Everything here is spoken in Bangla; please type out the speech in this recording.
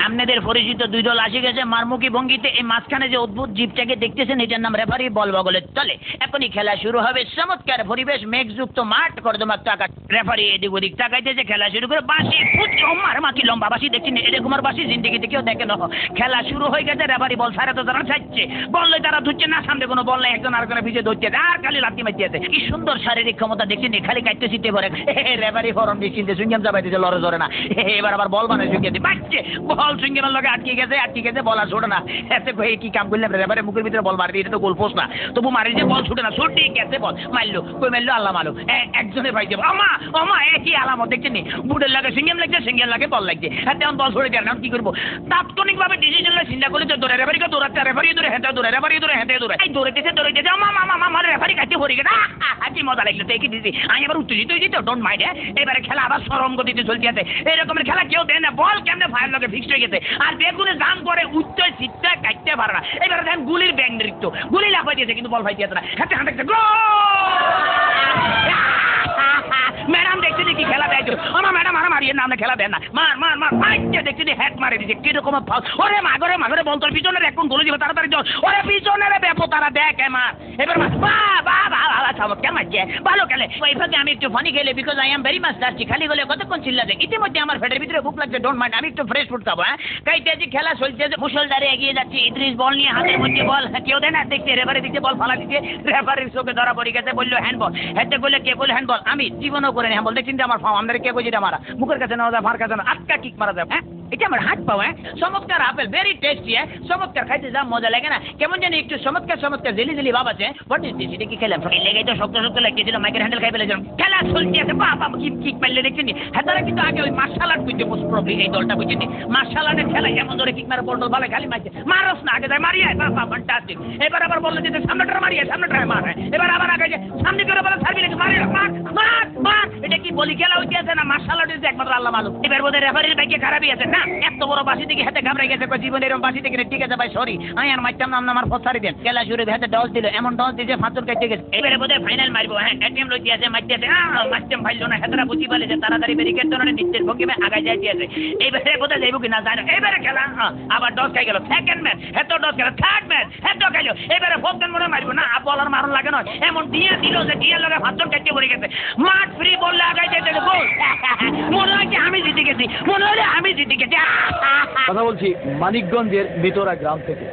আপনাদের পরিচিত দুই দল আসে গেছে মারমুখী ভঙ্গিতে। এই মাঝখানে যে অদ্ভুত জীবটাকে দেখতেছেন এটার নাম রেফারি বল বগলের তলে। এখনই খেলা শুরু হবে। চমৎকার পরিবেশ, মেঘযুক্ত মাঠ, কর্দমাক্ত আকাশ। রেফারি এদিক ওদিক তাকাইতেছে, খেলা শুরু করে বাঁশি মারমাকি লম্বা বাঁশি দেখছেন, এরকম আর বাঁশি জিন্দিগিতে কেউ দেখে না। খেলা শুরু হয়ে গেছে, রেফারি বল সারা তো তারা চাইছে, বললে তারা ধরছে না, সামনে কোনো বল নাই, একজন আরেকজনের পিছিয়ে ধরছে আর খালি লাথি মারতেছে। কি সুন্দর শারীরিক ক্ষমতা দেখছেন, খালি কাটতে চিনতে পারে। রেফারি ফরম দিয়ে চিনতে সুইংগাম চাপাইতেছে, লড়ে ধরে না। এবার আবার বল বানায় সুইংগাম বাচ্চে, বল সুইংগামের লগে আটকে গেছে, বল আর ছোটে না। এতে কি কাম করলাম, রেফারি মুখের ভিতরে বল মারি, এটা তো গোল পোস্ট না, তবু মারি যে বল ছুটে না, ছুটি গেছে বল মারলো, কই মারলো আল্লাহ মারলো, একজনের পাইছে আমা আমা একই আলামত দেখছেন নি, বুটের লাগে সুইংগাম লাগছে, সিঙ্গেল লাগে বল লাগছে, হাতে এখন বল ছড়ে দেয় না, কি করবো? তাৎক্ষণিকভাবে ডিসিশন চিন্তা করলে তো দৌড়ে, রেফারিকে দৌড়াচ্ছে, রেফারি দৌড়ে হেঁটে দৌড়ে, রেফারি দৌড়ে হেঁটে দৌড়ে, এই দৌড়াইতেছে আমা মামা মামা রেফারি কাছে ভরে গেছে। কি মজা লাগলো তো, একই দিদি আমি আবার উত্তেজিত হয়ে যেত, ডোন্ট মাইন্ড। এবারে খেলা আবার সরম গতিতে চলতে আছে, এরকমের খেলা কেউ দেয় না, বল কেমনে ফায়ার লগে ফিক্সড হয়ে গেছে, আর বেগুনে দাম করে উচ্চ সিটটা কাটতে পারে না। এবারে দেখেন গুলির ব্যাং নৃত্য, গুলি লাফাই দিয়েছে কিন্তু বল ফাইতে না, হাতে হাতে ম্যাডাম দেখছি কি খেলা দেয়, আমার ম্যাডাম আর মারিয়ে না, আমরা খেলা দেন না, মার মার মার মাইকে দেখছি হ্যাট মারে দিচ্ছে, কিরকম ফাউল। ওরে মাগরে মাগরে বল তোর পিছনের এখন গোল দিবে, তাড়াতাড়ি চল, ওরে পিছনের ব্যাপো তারা দেখ মার, এবার চমৎকার মারছে, ভালো খেলে। ওইভাবে আমি একটু ফানি খেলে, because I am very much tasty, খালি গেলে কতক্ষণ চিল্লা যায়। ইতিমধ্যে আমার পেটের ভিতরে ভুক লাগছে, ডোন্ট মাইন্ড, আমি একটু ফ্রেশ ফুড খাবো। হ্যাঁ, কাইতে যে খেলা চলছে, মুসলধারে এগিয়ে যাচ্ছে, ইদ্রিস বল নিয়ে হাতের মধ্যে বল, কেউ দেয় না, দেখছে রেফারি দিচ্ছে বল ফালা দিচ্ছে, রেফারির চোখে ধরা পড়ে গেছে, বললো হ্যান্ডবল, হেঁটে বললে কে বললো হ্যান্ডবল, আমি জীবনও করে হ্যান্ডবল দেখছি আমার ফার্ম, আমাদের কে বলছি মারা, মুখের কাছে নেওয়া যায়, মার কাছে না, আটকা কিক মারা যায়। হ্যাঁ, এটা আমার হাত পাও। হ্যাঁ, চমৎকার আপেল, ভেরি টেস্টি। হ্যাঁ, চমৎকার, খাইতে যা মজা লাগে না, কেমন জানি একটু চমৎকার চমৎকার জেলি জেলি ভাব আছে। হোয়াট ইজ দিস, এটা কি খেলাম? লেগে তো শক্ত শক্ত লাগতেছিল, মাইকের হ্যান্ডেল খাই ফেলেছিলাম। খেলা চলছে আছে, বাবা কিক মারলে দেখছেন, হেতারা কিন্তু আগে ওই মার্শাল আর্ট বুঝছে, মোস্ট প্রবলি এই দলটা বুঝছেন, মার্শাল আর্টের খেলা এমন ধরে কিক মারে, বল ভালো খালি মারছে, মারস না, আগে যায় মারিয়ে, বাবা ফ্যান্টাস্টিক। এবার আবার বললো যে সামনেটা মারিয়ে, সামনেটা মার, এবার আবার আগে যে সামনে করে বলে সার্ভি রেখে মার মার মার মার, এটা কি বলি খেলা হইতে আছে না মার্শাল আর্ট একমাত্র আল্লাহ মালুম। এবার বোধহয় রেফারির বাইকে খারাপই আছে না, এত বড় বাসি থেকে হাতে ঘাবড়ে গেছে, জীবন এরকম বাসি থেকে, ঠিক আছে ভাই সরি, আমি আর মারতাম না, আমার ফসারি দেন। খেলা শুরু হাতে ডস দিল, এমন ডস দিয়েছে ফাঁচুর কাটতে গেছে। এবারে বোধহয় ফাইনাল মারবো। হ্যাঁ, এটিএম লইতে আছে, মারতে আছে, মারতাম ফাইল না, হেতারা বুঝি বলে যে তাড়াতাড়ি ব্যারিকেড ধরে নিত্যের ভঙ্গিমে আগায় যাইতে আছে। এইবারে বোধহয় যাইব কিনা জানো। এবারে খেলা আবার ডস খাই গেল, সেকেন্ড ম্যাচ হেতো ডস গেল, থার্ড ম্যাচ হেতো খাইলো। এবারে ফোর্থ মনে মারবো না, বলার মারণ লাগে নয়, এমন দিয়ে দিল যে দিয়ে লগে ফাঁচুর কাটতে পড়ে গেছে, মাঠ ফ্রি বললে আগায় যাইতে গোল। মনে হয় আমি জিতে গেছি, মনে হলে আমি জিতে গেছি। কথা বলছি মানিকগঞ্জের ভিতরা গ্রাম থেকে।